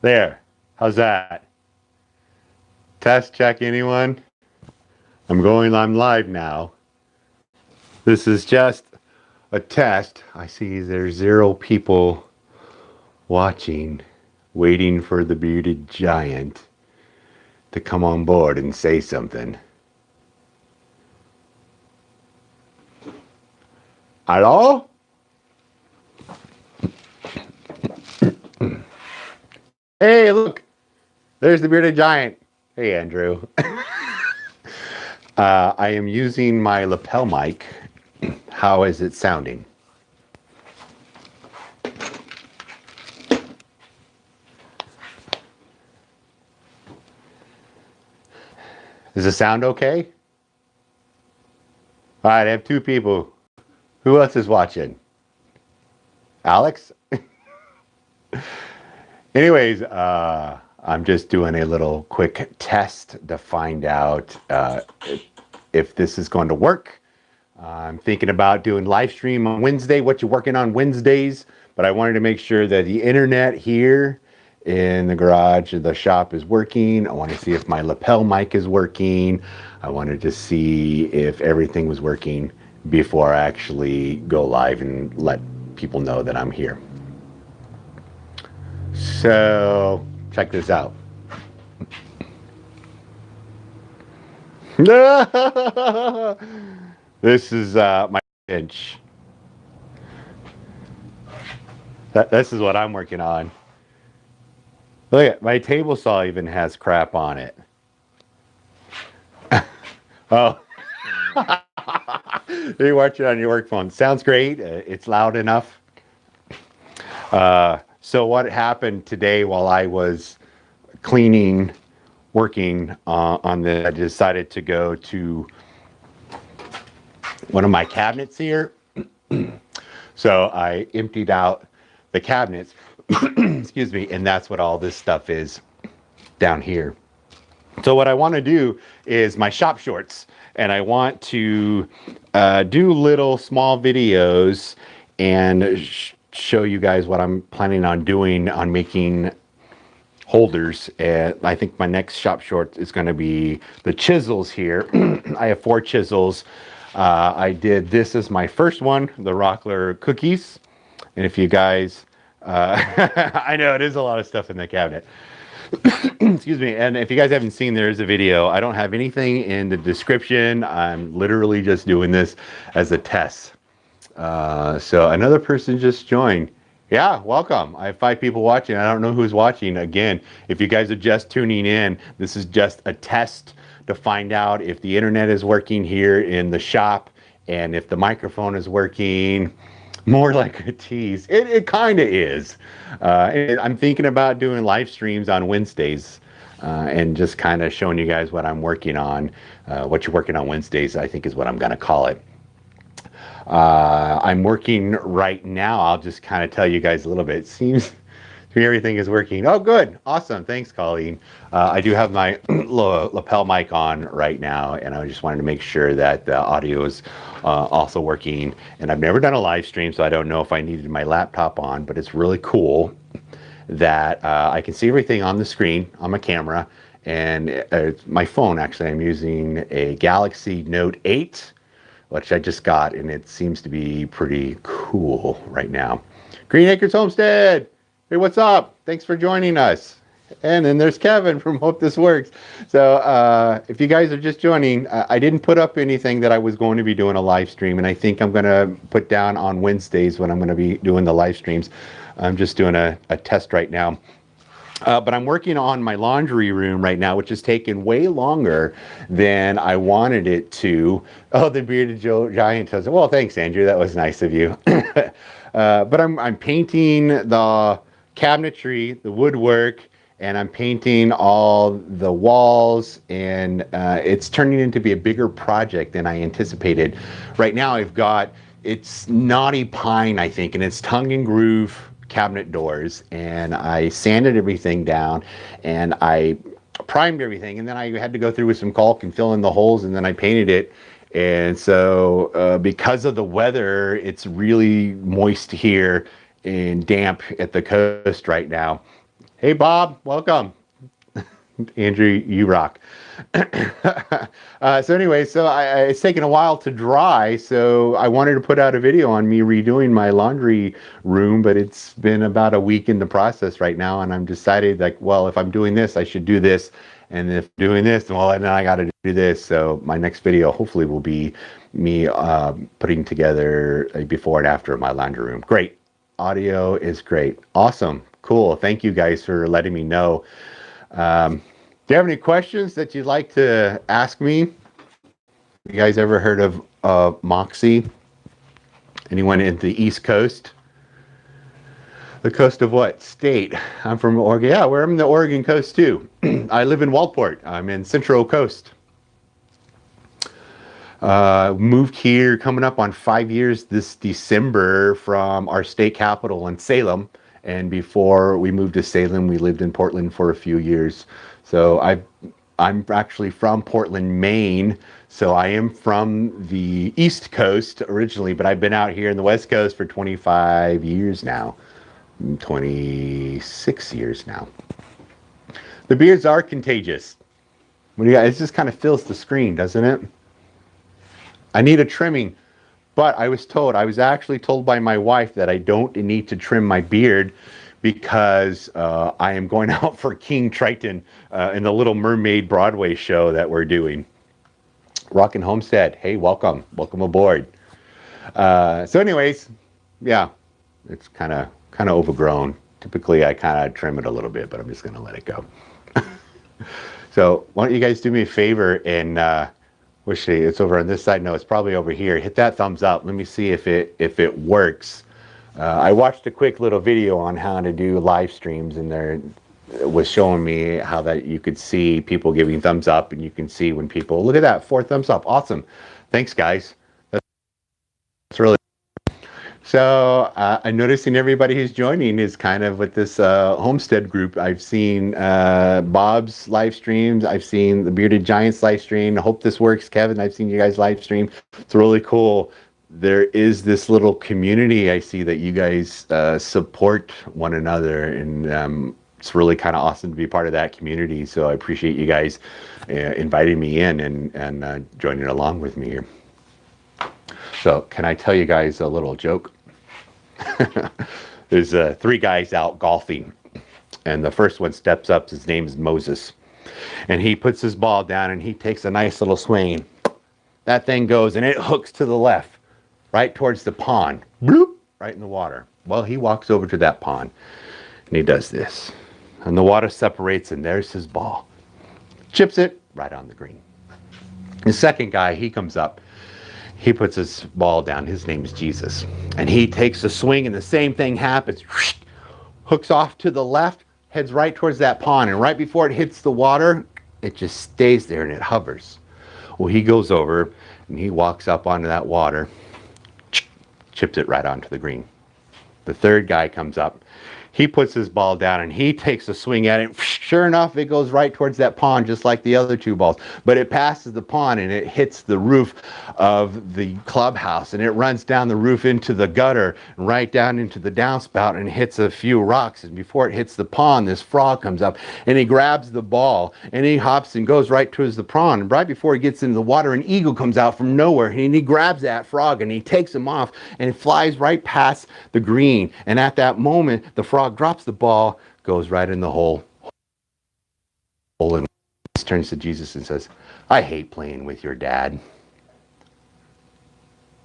There. How's that? Test check anyone? I'm live now. This is just a test. I see there's 0 people watching, waiting for the bearded giant to come on board and say something. Hello? Hey, look. There's the bearded giant. Hey, Andrew. I am using my lapel mic. How is it sounding? Does it sound okay? All right, I have 2 people. Who else is watching? Alex? Anyways, I'm just doing a little quick test to find out if this is going to work. I'm thinking about doing live stream on Wednesday, what you're working on Wednesdays, but I wanted to make sure that the internet here in the garage of the shop is working. I want to see if my lapel mic is working. I wanted to see if everything was working before I actually go live and let people know that I'm here. So check this out. This is my bench. This is what I'm working on. Look at my table saw even has crap on it. Oh, you watch it on your work phone. Sounds great. It's loud enough. So what happened today while I was cleaning, working on this, I decided to go to one of my cabinets here. So I emptied out the cabinets, excuse me, and that's what all this stuff is down here. So what I want to do is my shop shorts, and I want to do little small videos and show you guys what I'm planning on doing on making holders. And I think my next shop short is going to be the chisels here. I have 4 chisels. I did this as my first one, the Rockler cookies. And if you guys, I know it is a lot of stuff in the cabinet. Excuse me. And if you guys haven't seen, there's a video. I don't have anything in the description. I'm literally just doing this as a test. So another person just joined. Yeah, welcome. I have 5 people watching. I don't know who's watching. Again, if you guys are just tuning in, this is just a test to find out if the internet is working here in the shop and if the microphone is working. More like a tease. It kind of is. I'm thinking about doing live streams on Wednesdays and just kind of showing you guys what I'm working on. What you're working on Wednesdays, I think, is what I'm going to call it. I'm working right now. I'll just kind of tell you guys a little bit. It seems to me everything is working. Oh, good. Awesome. Thanks, Colleen. I do have my lapel mic on right now, and I just wanted to make sure that the audio is also working. And I've never done a live stream, so I don't know if I needed my laptop on, but it's really cool that I can see everything on the screen on my camera. And my phone, actually, I'm using a Galaxy Note 8, which I just got, and it seems to be pretty cool right now. Green Acres Homestead. Hey, what's up? Thanks for joining us. And then there's Kevin from Hope This Works. So if you guys are just joining, I didn't put up anything that I was going to be doing a live stream, and I think I'm going to put down on Wednesdays when I'm going to be doing the live streams. I'm just doing a test right now. But I'm working on my laundry room right now, which has taken way longer than I wanted it to. Oh, the bearded giant does it. Well, thanks, Andrew. That was nice of you. But I'm painting the cabinetry, the woodwork, and I'm painting all the walls, and it's turning into be a bigger project than I anticipated. Right now it's knotty pine, I think, and it's tongue and groove cabinet doors, and I sanded everything down and I primed everything, and then I had to go through with some caulk and fill in the holes, and then I painted it. And so because of the weather, it's really moist here and damp at the coast right now. Hey, Bob, welcome. Andrew, you rock. So anyway, it's taken a while to dry, so I wanted to put out a video on me redoing my laundry room, but it's been about a week in the process right now, and I'm decided like, well, if I'm doing this, I should do this, and if doing this, well, then I got to do this. So my next video hopefully will be me putting together a before and after of my laundry room. Great. Audio is great. Awesome. Cool. Thank you guys for letting me know. Do you have any questions that you'd like to ask me? You guys ever heard of Moxie? Anyone in the East Coast? The coast of what state? I'm from Oregon. Yeah, we're in the Oregon coast too. I live in Walport. I'm in Central Coast. Moved here coming up on 5 years this December from our state capital in Salem. And before we moved to Salem, we lived in Portland for a few years. So I'm actually from Portland, Maine. So I am from the East Coast originally, but I've been out here in the West Coast for 25 years now. 26 years now. The beards are contagious. What do you guys? It just kind of fills the screen, doesn't it? I need a trimming, but I was actually told by my wife that I don't need to trim my beard because I am going out for King Triton in the Little Mermaid Broadway show that we're doing. Rockin' Homestead, hey, welcome aboard. So anyways, yeah, it's kind of overgrown. Typically, I kind of trim it a little bit, but I'm just gonna let it go. So why don't you guys do me a favor and it's over on this side. No, it's probably over here. Hit that thumbs up. Let me see if it works. I watched a quick little video on how to do live streams, and there was showing me how that you could see people giving thumbs up, and you can see when people look at that 4 thumbs up. Awesome. Thanks, guys. That's really. So I'm noticing everybody who's joining is kind of with this homestead group. I've seen Bob's live streams. I've seen the Bearded Giants live stream. I hope this works, Kevin. I've seen you guys live stream. It's really cool. There is this little community I see that you guys support one another, and it's really kind of awesome to be part of that community. So I appreciate you guys inviting me in and joining along with me here. So can I tell you guys a little joke? There's 3 guys out golfing, and the first one steps up. His name is Moses, and he puts his ball down and he takes a nice little swing. That thing goes and it hooks to the left, right towards the pond. Bloop, right in the water. Well, he walks over to that pond and he does this, and the water separates, and there's his ball. Chips it right on the green. The second guy, he comes up. He puts his ball down. His name is Jesus. And he takes a swing, and the same thing happens. Hooks off to the left, heads right towards that pond. And right before it hits the water, it just stays there and it hovers. Well, he goes over and he walks up onto that water, chips it right onto the green. The third guy comes up. He puts his ball down and he takes a swing at it. Sure enough, it goes right towards that pond, just like the other 2 balls. But it passes the pond and it hits the roof of the clubhouse, and it runs down the roof into the gutter, right down into the downspout, and hits a few rocks. And before it hits the pond, this frog comes up and he grabs the ball and he hops and goes right towards the pond. And right before he gets into the water, an eagle comes out from nowhere and he grabs that frog and he takes him off, and it flies right past the green. And at that moment, the frog drops the ball, goes right in the hole, and turns to Jesus and says, "I hate playing with your dad."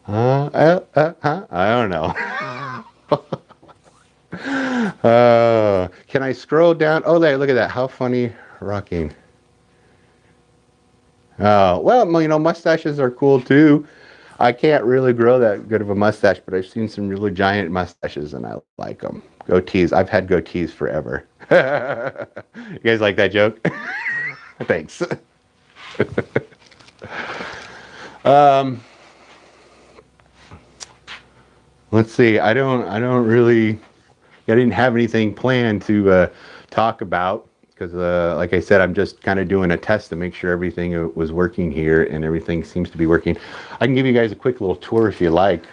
I don't know. Can I scroll down? Oh, there, look at that. How funny, rocking. Well, mustaches are cool too. I can't really grow that good of a mustache, but I've seen some really giant mustaches and I like them. Goatees. I've had goatees forever. You guys like that joke? Thanks. Let's see. I didn't have anything planned to talk about because, like I said, I'm just kind of doing a test to make sure everything was working here, and everything seems to be working. I can give you guys a quick little tour if you like.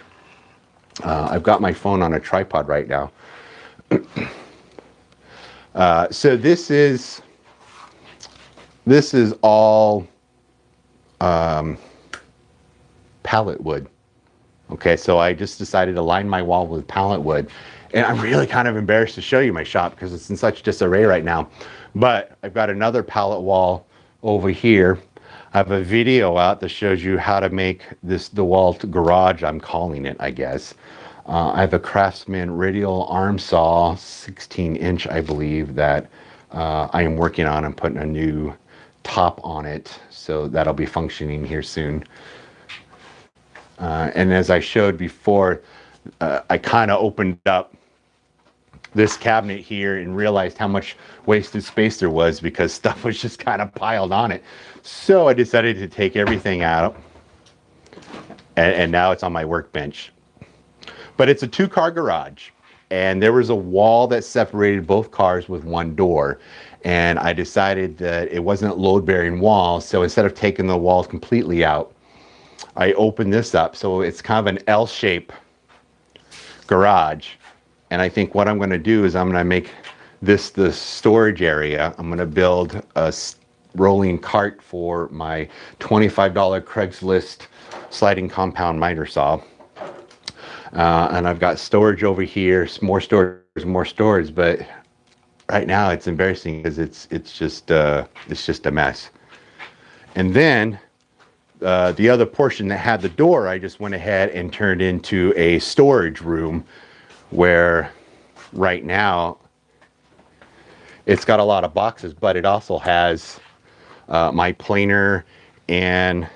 I've got my phone on a tripod right now. So this is all pallet wood. Okay, so I just decided to line my wall with pallet wood. And I'm really kind of embarrassed to show you my shop because it's in such disarray right now. But I've got another pallet wall over here. I have a video out that shows you how to make this DeWalt garage, I'm calling it, I guess. I have a Craftsman radial arm saw, 16-inch, I believe, that I am working on. I'm putting a new top on it, so that'll be functioning here soon. And as I showed before, I kind of opened up this cabinet here and realized how much wasted space there was because stuff was just kind of piled on it. So I decided to take everything out, and now it's on my workbench. But it's a 2-car garage, and there was a wall that separated both cars with one door. And I decided that it wasn't a load-bearing wall, so instead of taking the walls completely out, I opened this up. So it's kind of an L-shape garage. And I think what I'm going to do is I'm going to make this the storage area. I'm going to build a rolling cart for my $25 Craigslist sliding compound miter saw. And I've got storage over here, more storage, but right now it's embarrassing because it's just a mess. And then the other portion that had the door, I just went ahead and turned into a storage room where right now it's got a lot of boxes, but it also has my planer and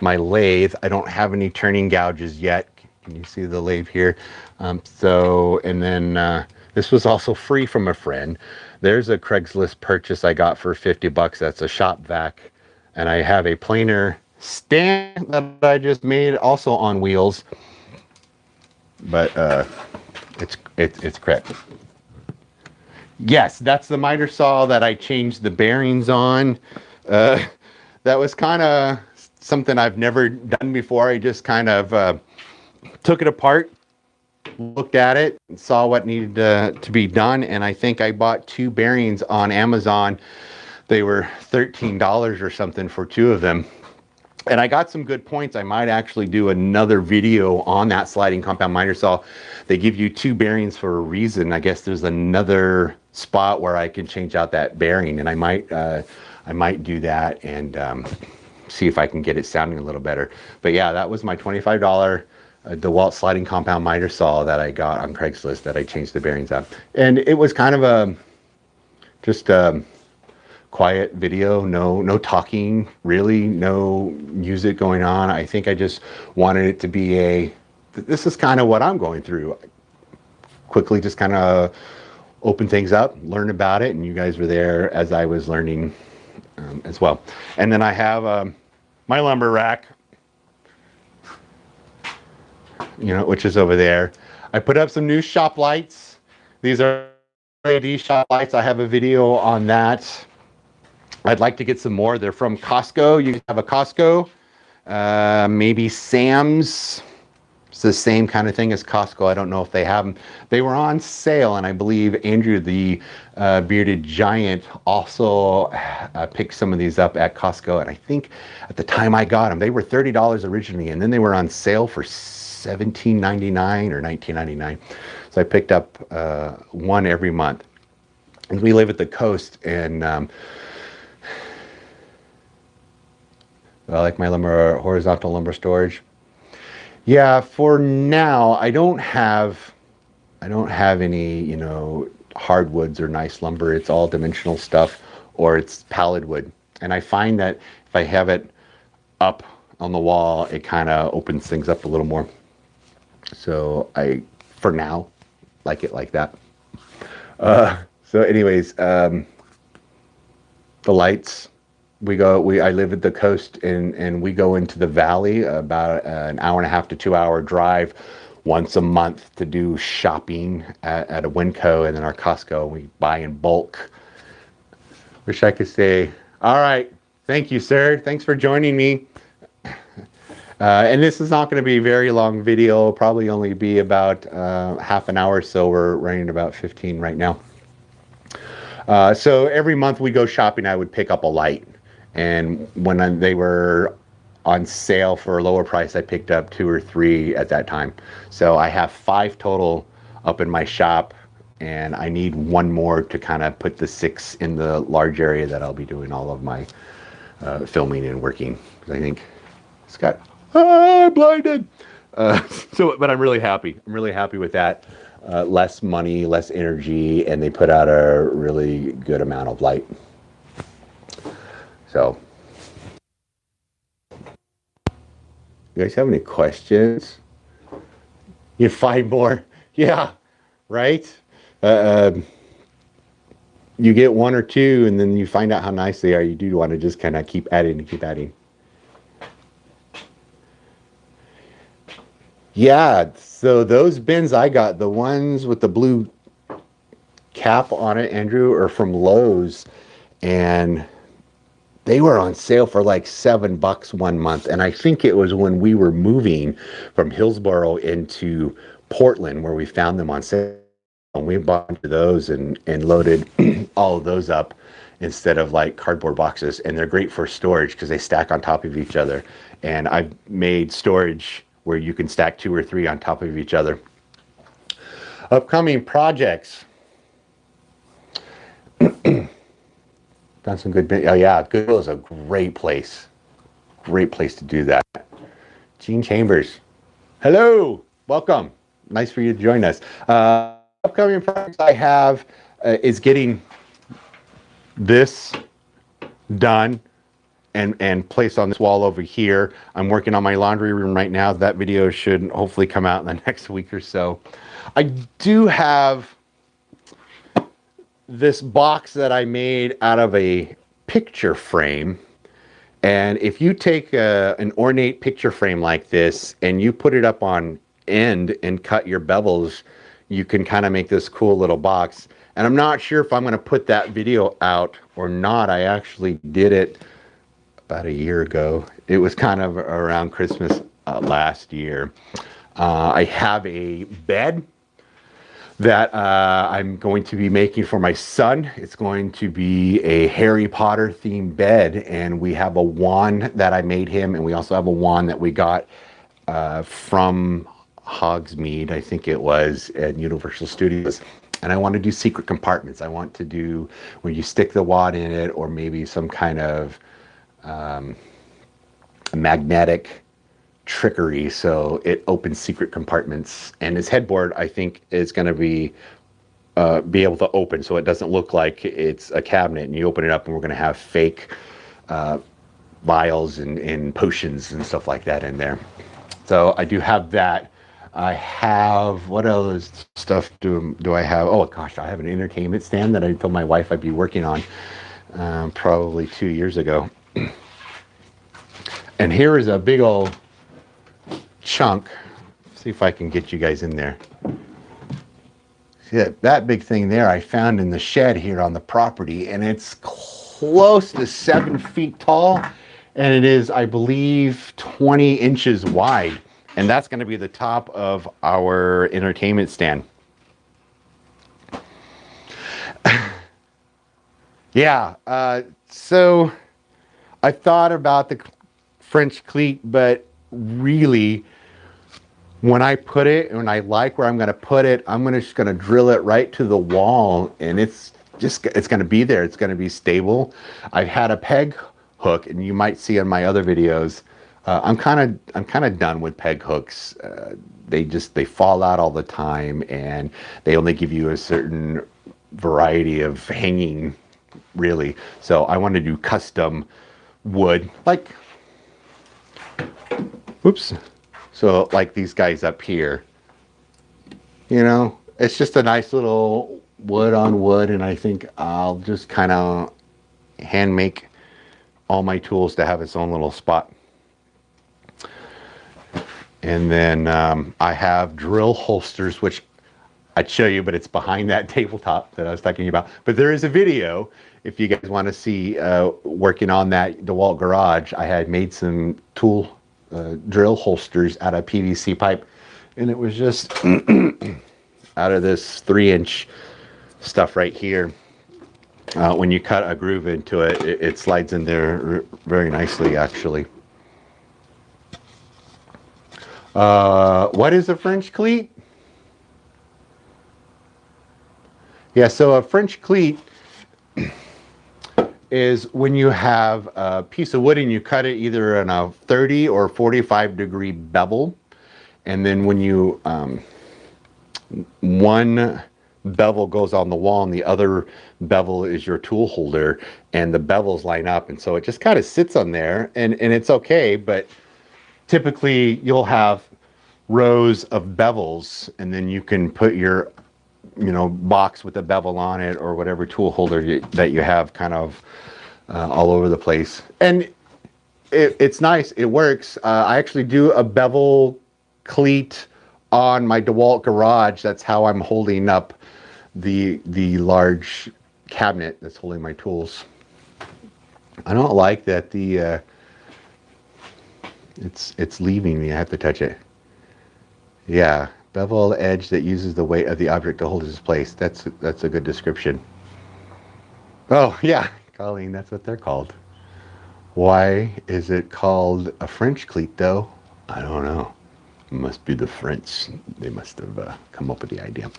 my lathe. I don't have any turning gouges yet. Can you see the lathe here? And then this was also free from a friend. There's a Craigslist purchase I got for 50 bucks. That's a shop vac. And I have a planer stand that I just made, also on wheels. But it's correct. Yes, that's the miter saw that I changed the bearings on. That was kind of something I've never done before. I just kind of took it apart, looked at it, saw what needed to be done, and I think I bought 2 bearings on Amazon. They were $13 or something for 2 of them. And I got some good points. I might actually do another video on that sliding compound miter saw. They give you 2 bearings for a reason. I guess there's another spot where I can change out that bearing, and I might do that and see if I can get it sounding a little better. But yeah, that was my $25 DeWalt sliding compound miter saw that I got on Craigslist that I changed the bearings out. And it was kind of just a quiet video, no talking, really, no music going on. I think I just wanted it to be this is kind of what I'm going through. Quickly just kind of open things up, learn about it, and you guys were there as I was learning as well. And then I have my lumber rack, which is over there. I put up some new shop lights. These are LED shop lights. I have a video on that. I'd like to get some more. They're from Costco. You have a Costco, maybe Sam's. It's the same kind of thing as Costco. I don't know if they have them. They were on sale, and I believe Andrew, the bearded giant, also picked some of these up at Costco. And I think at the time I got them, they were $30 originally, and then they were on sale for $17.99 or $19.99. So I picked up one every month. And we live at the coast, and I like my lumber, horizontal lumber storage. Yeah, for now, I don't have any, hardwoods or nice lumber. It's all dimensional stuff, or it's pallet wood. And I find that if I have it up on the wall, it kind of opens things up a little more. So for now, like it like that. So anyways, the lights. I live at the coast, and we go into the valley about an hour and a half to 2 hour drive once a month to do shopping at a Winco, and then our Costco. We buy in bulk. Wish I could say, all right, thank you, sir. Thanks for joining me. And this is not going to be a very long video. It'll probably only be about half an hour or so. We're running about 15 right now. So every month we go shopping, I would pick up a light. And when they were on sale for a lower price, I picked up 2 or 3 at that time. So I have 5 total up in my shop, and I need 1 more to kind of put the 6 in the large area that I'll be doing all of my filming and working. I think Scott, I'm blinded. But I'm really happy. I'm really happy with that. Less money, less energy, and they put out a really good amount of light. So, you guys have any questions? You find more? Yeah, right? You get 1 or 2, and then you find out how nice they are. You do want to just kind of keep adding and keep adding. Yeah, so those bins I got, the ones with the blue cap on it, Andrew, are from Lowe's, and they were on sale for like $7 1 month. And I think it was when we were moving from Hillsboro into Portland where we found them on sale. And we bought those and loaded all of those up instead of like cardboard boxes. And they're great for storage because they stack on top of each other. And I've made storage where you can stack 2 or 3 on top of each other. Upcoming projects. Done some good. Oh yeah, Goodwill is a great place. Great place to do that. Gene Chambers. Hello, welcome. Nice for you to join us. Upcoming projects I have is getting this done and placed on this wall over here. I'm working on my laundry room right now. That video should hopefully come out in the next week or so. I do have this box that I made out of a picture frame. And if you take an ornate picture frame like this and you put it up on end and cut your bevels, you can kind of make this cool little box. And I'm not sure if I'm going to put that video out or not. I actually did it about a year ago. It was kind of around Christmas last year. I have a bed that I'm going to be making for my son. It's going to be a Harry Potter themed bed, and we have a wand that I made him, and we also have a wand that we got from Hogsmeade, I think it was, at Universal Studios. And I want to do secret compartments. I want to do where you stick the wand in it, or maybe some kind of magnetic trickery so it opens secret compartments. And his headboard, I think, is going to be able to open so it doesn't look like it's a cabinet, and you open it up and we're going to have fake vials and potions and stuff like that in there. So I do have that. I have, what else stuff do I have? Oh gosh, I have an entertainment stand that I told my wife I'd be working on probably 2 years ago. And here is a big old chunk. See if I can get you guys in there. See that big thing there I found in the shed here on the property, and it's close to 7 feet tall, and it is, I believe, 20 inches wide. And that's going to be the top of our entertainment stand. Yeah, so I thought about the French cleat, but really, when I put it, and I like where I'm going to put it, I'm just going to drill it right to the wall, and it's going to be there. It's going to be stable. I've had a peg hook, and you might see in my other videos, I'm kind of done with peg hooks. They fall out all the time, and they only give you a certain variety of hanging, really. So I want to do custom wood, like, oops. So like these guys up here, you know, it's just a nice little wood on wood, and I think I'll just kind of hand make all my tools to have its own little spot. And then I have drill holsters, which I'd show you, but it's behind that tabletop that I was talking about. But there is a video if you guys want to see working on that DeWalt garage. I had made some tool drill holsters out of PVC pipe, and it was just out of this 3-inch stuff right here. When you cut a groove into it, it slides in there very nicely, actually. What is a French cleat? Yeah, so a French cleat is when you have a piece of wood and you cut it either in a 30 or 45-degree bevel. And then when you, one bevel goes on the wall and the other bevel is your tool holder, and the bevels line up. And so it just kind of sits on there, and it's okay, but typically you'll have rows of bevels, and then you can put your, box with a bevel on it or whatever tool holder that you have kind of all over the place. And it's nice. It works. I actually do a bevel cleat on my DeWalt garage. That's how I'm holding up the large cabinet that's holding my tools. I don't like that it's leaving me. I have to touch it. Yeah, bevel edge that uses the weight of the object to hold its place. That's a good description. Oh yeah, Colleen, that's what they're called. Why is it called a French cleat though? I don't know. It must be the French. They must have come up with the idea.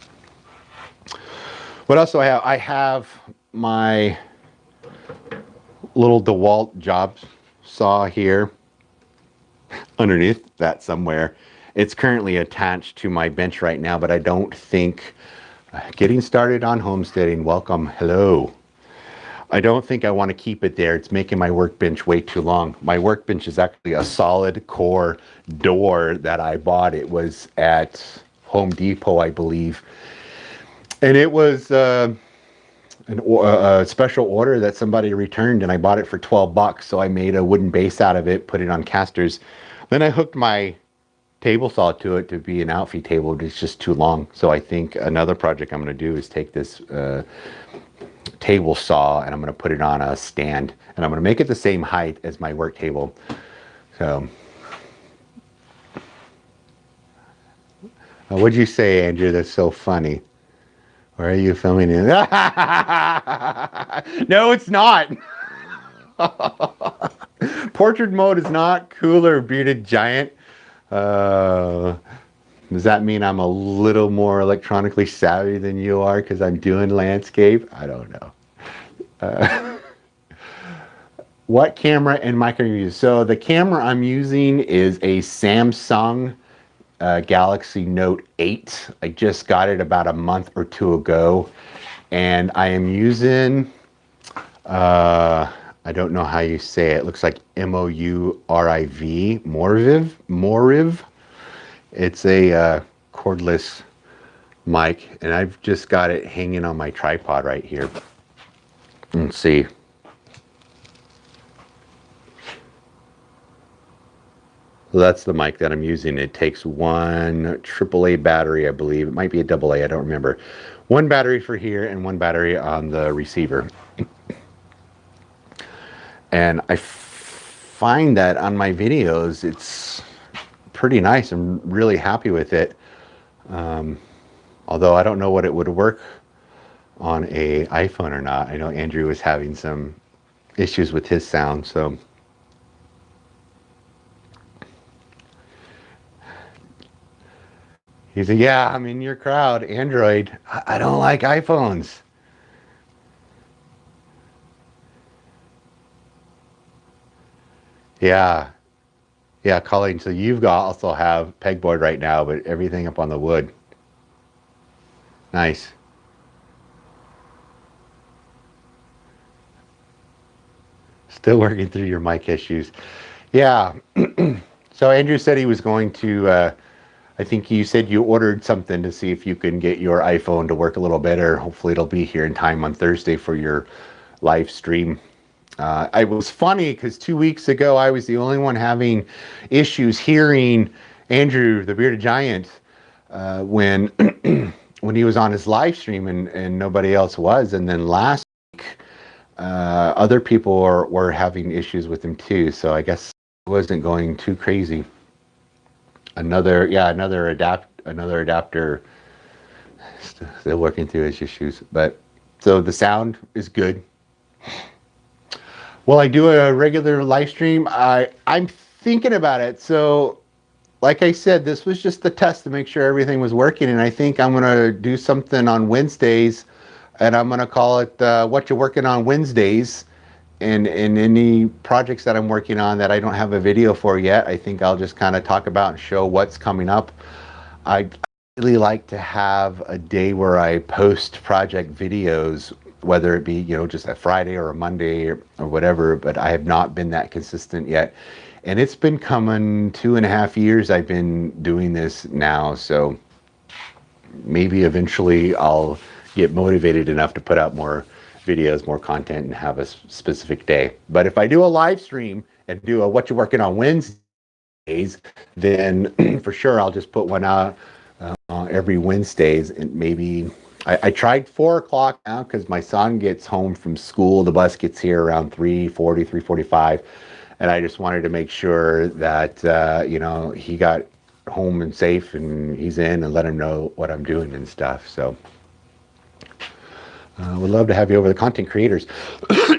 What else do I have? I have my little DeWalt job saw here underneath that somewhere. It's currently attached to my bench right now, but I don't think, getting started on homesteading, welcome, hello. I don't think I want to keep it there. It's making my workbench way too long. My workbench is actually a solid core door that I bought. It was at Home Depot, I believe. And it was a special order that somebody returned, and I bought it for 12 bucks. So I made a wooden base out of it, put it on casters. Then I hooked my table saw to it to be an outfeed table. It's just too long. So I think another project I'm going to do is take this table saw and I'm going to put it on a stand, and I'm going to make it the same height as my work table. So what'd you say, Andrew? That's so funny. Where are you filming it? No, it's not. Portrait mode is not cooler, bearded giant. Does that mean I'm a little more electronically savvy than you are because I'm doing landscape? I don't know. What camera and mic are you using? So the camera I'm using is a Samsung Galaxy Note 8. I just got it about a month or two ago, and I am using, I don't know how you say it. It looks like M-O-U-R-I-V, Moriv. It's a cordless mic, and I've just got it hanging on my tripod right here. Let's see. So that's the mic that I'm using. It takes one AAA battery, I believe. It might be a AA, I don't remember. One battery for here and one battery on the receiver. And I find that on my videos, it's pretty nice. I'm really happy with it. Although I don't know what it would work on a iPhone or not. I know Andrew was having some issues with his sound, so. He said, yeah, I'm in your crowd, Android. I don't like iPhones. Yeah. Yeah, Colleen, so you've got also have pegboard right now, but everything up on the wood. Nice. Still working through your mic issues. Yeah. So Andrew said he was going to, I think you said you ordered something to see if you can get your iPhone to work a little better. Hopefully it'll be here in time on Thursday for your live stream. It was funny because 2 weeks ago I was the only one having issues hearing Andrew, the bearded giant, when when he was on his live stream, and nobody else was. And then last week, other people were having issues with him too. So I guess it wasn't going too crazy. Another adapter still working through his issues, but So the sound is good. Will I do a regular live stream? I'm thinking about it. So like I said, this was just the test to make sure everything was working, and I think I'm gonna do something on Wednesdays, and I'm gonna call it "What You're Working On Wednesdays." And any projects that I'm working on that I don't have a video for yet, I think I'll just kind of talk about and show what's coming up. I really like to have a day where I post project videos, whether it be, just a Friday or a Monday or whatever, but I have not been that consistent yet. And it's been coming 2.5 years I've been doing this now. So maybe eventually I'll get motivated enough to put out more videos, more content, and have a specific day. But if I do a live stream and do a "What You Working On Wednesdays," then for sure I'll just put one out every Wednesdays. And maybe I tried 4 o'clock now because my son gets home from school. The bus gets here around 3:40, 3:45. And I just wanted to make sure that, he got home and safe and he's in, and let him know what I'm doing and stuff. So we'd love to have you over, the content creators.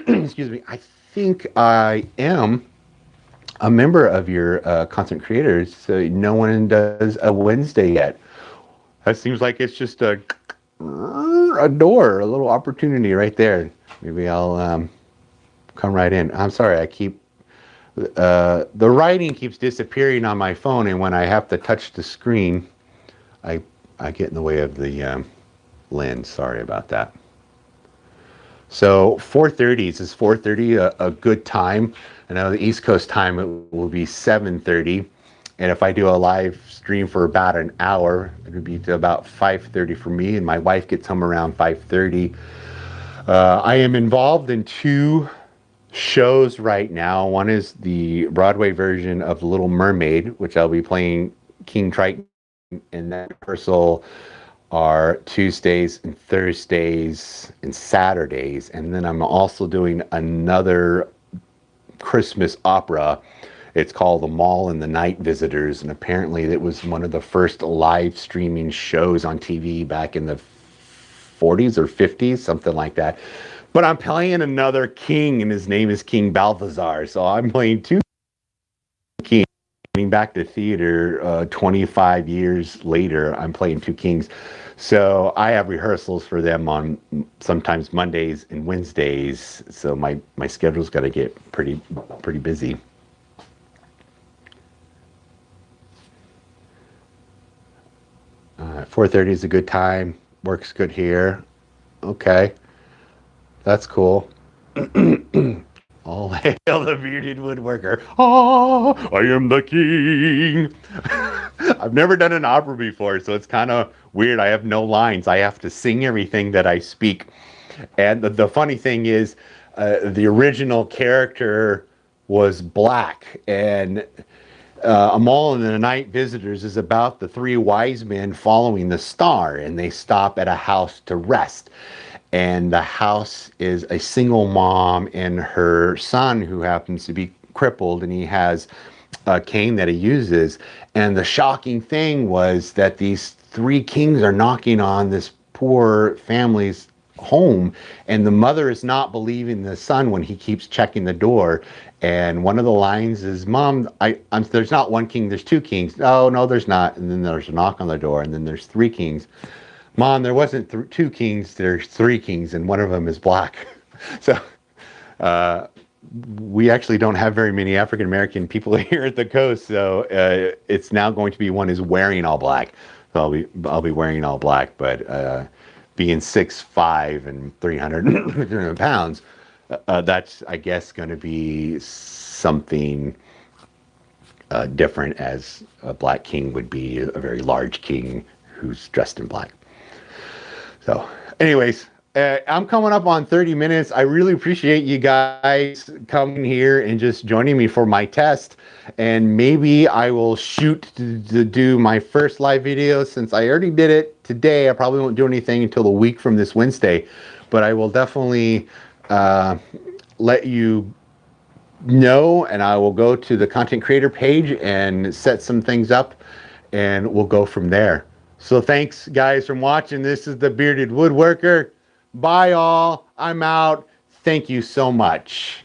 Excuse me. I think I am a member of your content creators. So no one does a Wednesday yet. That seems like it's just a door, a little opportunity right there. Maybe I'll come right in. I'm sorry, I keep the writing keeps disappearing on my phone, and when I have to touch the screen, I get in the way of the lens. Sorry about that. So 4:30, is 4:30 a good time? I know the East Coast time it will be 7:30, and if I do a live stream for about an hour, it would be to about 5:30 for me, and my wife gets home around 5:30. I am involved in 2 shows right now. One is the Broadway version of The Little Mermaid, which I'll be playing King Triton, and that rehearsal are Tuesdays and Thursdays and Saturdays. And then I'm also doing another Christmas opera. It's called The Mall and the Night Visitors, and apparently it was one of the first live streaming shows on TV back in the 40s or 50s, something like that. But I'm playing another king, and his name is King Balthazar. So I'm playing 2 kings. Getting back to theater 25 years later, I'm playing 2 kings. So I have rehearsals for them on sometimes Mondays and Wednesdays. So my schedule's got to get pretty busy. Uh, 4:30 is a good time. Works good here. Okay. That's cool. All hail the bearded woodworker. Ah, I am the king. I've never done an opera before, so it's kind of weird. I have no lines. I have to sing everything that I speak. And the funny thing is, the original character was black, and Amal and the Night Visitors is about the 3 wise men following the star, and they stop at a house to rest. And the house is a single mom and her son, who happens to be crippled, and he has a cane that he uses. And the shocking thing was that these 3 kings are knocking on this poor family's home, and the mother is not believing the son when he keeps checking the door. And one of the lines is, "Mom, there's not 1 king, there's 2 kings." No, there's not. And then there's a knock on the door, and then there's 3 kings. "Mom, there wasn't 2 kings, there's 3 kings, and one of them is black." So we actually don't have very many African American people here at the coast, so it's now going to be one is wearing all black. So I'll be wearing all black, but being 6'5" and 300 pounds, that's, I guess, going to be something different, as a black king would be a very large king who's dressed in black. So anyways, I'm coming up on 30 minutes. I really appreciate you guys coming here and just joining me for my test. And maybe I will shoot to do my first live video, since I already did it today. I probably won't do anything until a week from this Wednesday, but I will definitely let you know, and I will go to the content creator page and set some things up, and we'll go from there. So thanks guys for watching. This is the Bearded Woodworker. Bye, all. I'm out. Thank you so much.